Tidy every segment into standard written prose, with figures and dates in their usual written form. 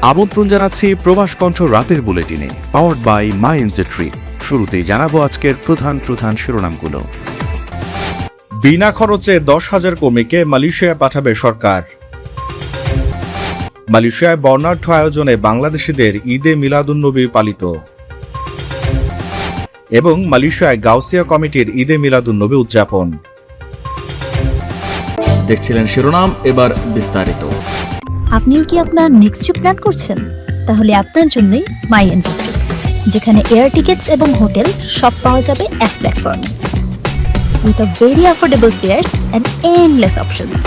আমন্ত্রণ জানাচ্ছি প্রবাস কণ্ঠ রাতের বুলেটিনে, পাওয়ার্ড বাই মাই এনজেট্রি। শুরুতেই জানাবো আজকের প্রধান শিরোনামগুলো। বিনা খরচে 10,000 কর্মীকে মালয়েশিয়ায় পাঠাবে সরকার। মালয়েশিয়ায় বর্ণাঢ্য আয়োজনে বাংলাদেশিদের ঈদে মিলাদুন্নবী পালিত। এবং মালয়েশিয়ায় গাউসিয়া কমিটির ঈদে মিলাদুন্নবী উদযাপন। দেখছিলেন শিরোনাম, এবার বিস্তারিত। আপনিও কি আপনার নেক্সট ট্রিপ প্ল্যান করছেন? তাহলে আপনার জন্যই মাই এনজেট্রি, যেখানে এয়ার টিকেটস এবং হোটেল সব পাওয়া যাবে এক প্ল্যাটফর্মে, with a very affordable fares and endless options.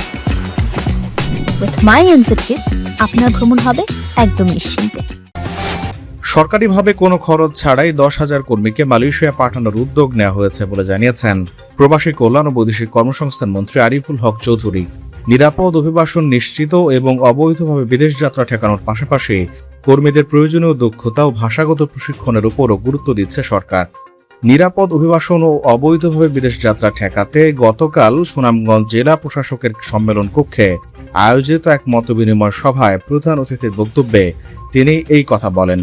With my এনজেট্রি আপনার ভ্রমণ হবে একদম নিশ্চিন্তে। সরকারিভাবে কোনো খরচ ছাড়াই 10,000 কর্মীকে মালয়েশিয়া পাঠানোর উদ্যোগ নেওয়া হয়েছে বলে জানিয়েছেন প্রবাসী কল্যাণ ও বৈদেশিক কর্মসংস্থান মন্ত্রী আরিফুল হক চৌধুরী। নিরাপদ অভিবাসন নিশ্চিত এবং অবৈধভাবে বিদেশ যাত্রা ঠেকানোর পাশাপাশি কর্মীদের প্রয়োজনীয় দক্ষতা ও ভাষাগত প্রশিক্ষণের উপরও গুরুত্ব দিচ্ছে সরকার। নিরাপদ অভিবাসন ও অবৈধভাবে বিদেশ যাত্রা ঠেকাতে গতকাল সুনামগঞ্জ জেলা প্রশাসকের সম্মেলন কক্ষে আয়োজিত এক মতবিনিময় সভায় প্রধান অতিথির বক্তব্যে তিনি এই কথা বলেন।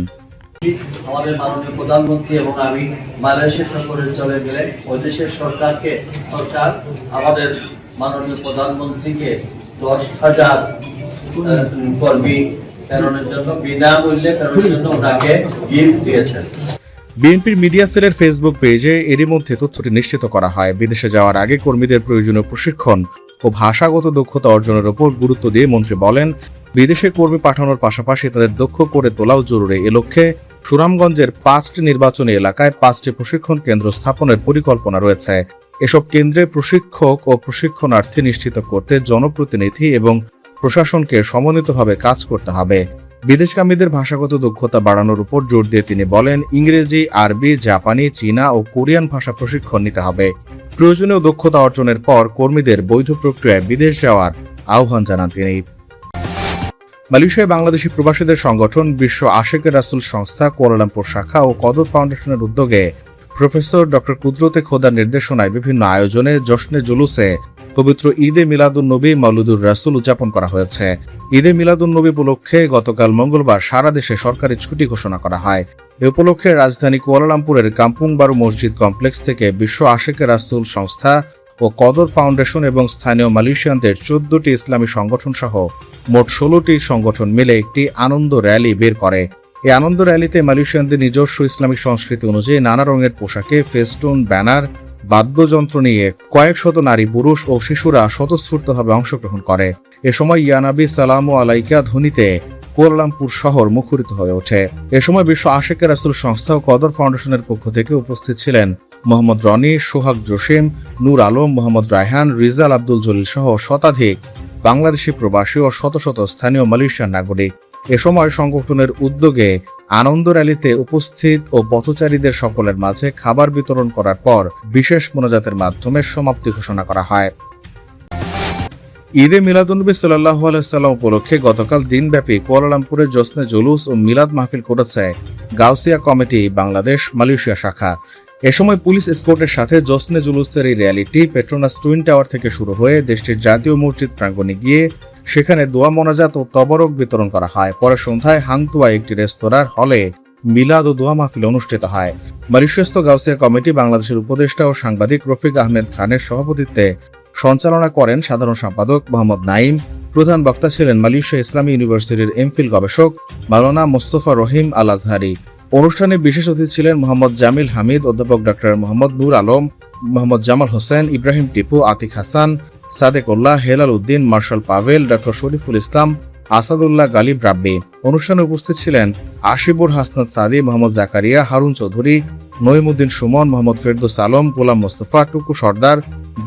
আমাদের মাননীয় প্রধানমন্ত্রী এবং আমি মালয়েশিয়া সফরে চলে গেলে ওই দেশের সরকার আমাদের মাননীয় প্রধানমন্ত্রীকে 10,000 কর্মী প্রেরণের জন্য বিনামূল্যে প্রেরণের জন্য ওনাকে গিফট দিয়েছেন। বিএনপির মিডিয়া সেলের ফেসবুক পেজে এরই মধ্যে তথ্যটি নিশ্চিত করা হয়। বিদেশে যাওয়ার আগে কর্মীদের প্রয়োজনীয় প্রশিক্ষণ ও ভাষাগত দক্ষতা অর্জনের উপর গুরুত্ব দিয়ে মন্ত্রী বলেন, বিদেশে কর্মী পাঠানোর পাশাপাশি তাদের দক্ষ করে তোলাও জরুরি। এ লক্ষ্যে সুনামগঞ্জের 5টি নির্বাচনী এলাকায় 5টি প্রশিক্ষণ কেন্দ্র স্থাপনের পরিকল্পনা রয়েছে। এসব কেন্দ্রে প্রশিক্ষক ও প্রশিক্ষণার্থী নিশ্চিত করতে জনপ্রতিনিধি এবং প্রশাসনকে সমন্বিতভাবে কাজ করতে হবে। বিদেশগামীদের ভাষাগত দক্ষতা বাড়ানোর উপর জোর দিয়ে তিনি বলেন, ইংরেজি, আরবি, জাপানি, চীনা ও কোরিয়ান ভাষা প্রশিক্ষণ নিতে হবে। প্রয়োজনীয় দক্ষতা অর্জনের পর কর্মীদের বৈধ প্রক্রিয়ায় বিদেশ যাওয়ার আহ্বান জানান তিনি। মালয়েশিয়ায় বাংলাদেশি প্রবাসীদের সংগঠন বিশ্ব আশেকে রাসূল সংস্থা কুয়ালালামপুর শাখা ও কদর ফাউন্ডেশনের উদ্যোগে প্রফেসর ডক্টর কুদরতে খোদার নির্দেশনায় বিভিন্ন আয়োজনে জশ্নে জুলুসে পবিত্র ঈদে মিলাদুন্নবী মাওলুদুর রাসূল উদযাপন করা হয়েছে। ঈদে মিলাদুন্নবী উপলক্ষে গতকাল মঙ্গলবার সারা দেশে সরকারি ছুটি ঘোষণা করা হয়। এ উপলক্ষে রাজধানী কুয়ালালামপুরের কাম্পুং বারু মসজিদ কমপ্লেক্স থেকে বিশ্ব আশেকে রাসূল সংস্থা ও কদর ফাউন্ডেশন এবং স্থানীয় মালয়েশিয়ানদের 14টি ইসলামী সংগঠন সহ মোট 16টি সংগঠন মিলে একটি আনন্দ র্যালি বের করে। এই আনন্দ র্যালিতে মালয়েশিয়ানদের নিজস্ব ইসলামিক সংস্কৃতি অনুযায়ী নানা রঙের পোশাকে ফেস্টুন, ব্যানার, বাদ্যযন্ত্র নিয়ে কয়েক শত নারী, পুরুষ ও শিশুরা স্বতঃস্ফূর্তভাবে অংশগ্রহণ করে। এ সময় ইয়া নবী সালামু আলাইকা ধ্বনিতে কুয়ালালামপুর শহর মুখরিত হয়ে ওঠে। এ সময় বিশ্ব আশেকে রাসূল সংস্থা ও কদর ফাউন্ডেশনের পক্ষ থেকে উপস্থিত ছিলেন মোহাম্মদ রনি, সোহাগ জসিম, নূর আলম, মোহাম্মদ রায়হান, রিজাল আব্দুল জলিল সহ শতাধিক বাংলাদেশি প্রবাসী ও শত শত স্থানীয় মালয়েশিয়ান নাগরিক। এ সময় সংগঠনের উদ্যোগে আনন্দ র্যালিতে উপস্থিত ও পথচারীদের সকলের মাঝে খাবার বিতরণ করার পর বিশেষ মোনাজাতের মাধ্যমে সমাপ্তি ঘোষণা করা হয়। ঈদে মিলাদুন্নবী সাল্লাল্লাহু আলাইহি সাল্লাম উপলক্ষে গতকাল দিনব্যাপী কুয়ালালামপুরের জশ্নে জুলুস ও মিলাদ মাহফিল করেছে গাউসিয়া কমিটি বাংলাদেশ মালয়েশিয়া শাখা। এ সময় পুলিশ এসকর্টের সাথে জশ্নে জুলুসের এই র্যালিটি পেট্রোনাস টুইন টাওয়ার থেকে শুরু হয়ে দেশটির জাতীয় মসজিদ প্রাঙ্গণে গিয়ে সেখানে দোয়া মোনাজাত ও তবরক বিতরণ করা হয়। পরে সন্ধ্যায় হাংতুয়া একটি রেস্তোরাঁর হলে মিলাদ ও দোয়া মাহফিল অনুষ্ঠিত হয়। মালয়েশিয়াস্থ গাউসিয়া কমিটি বাংলাদেশের উপদেষ্টা ও সাংবাদিক রফিক আহমেদ খানের সভাপতিত্বে সঞ্চালনা করেন সাধারণ সম্পাদক মোহাম্মদ নাইম। প্রধান বক্তা ছিলেন মালয়েশিয়া ইসলামী ইউনিভার্সিটির এমফিল গবেষক মাওলানা মোস্তফা রহিম আল আজহারি। অনুষ্ঠানে বিশেষ অতিথি ছিলেন মোহাম্মদ জামিল হামিদ, অধ্যাপক ডক্টর মোহাম্মদ নূর আলম, মোহাম্মদ জামাল হোসেন, ইব্রাহিম টিপু, আতিক হাসান, সাদেক উল্লাহ, হেলাল উদ্দিন, মার্শাল পাভেল, ডক্টর শরীফুল ইসলাম, আসাদুল্লাহ গালিব রাব্বি। অনুষ্ঠানে উপস্থিত ছিলেন আশিবুর হাসনাত সাদি, মোহাম্মদ জাকারিয়া, হারুন চৌধুরী, নঈমুদ্দিন সুমন, মোহাম্মদ ফেরদৌস আলম, গোলাম মোস্তফা, টুকু সর্দার,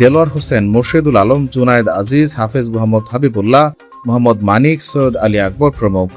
দেলোয়ার হোসেন, মুর্শিদুল আলম, জুনায়েদ আজিজ, হাফেজ মোহাম্মদ হাবিবুল্লাহ, মোহাম্মদ মানিক, সৈয়দ আলী আকবর প্রমুখ।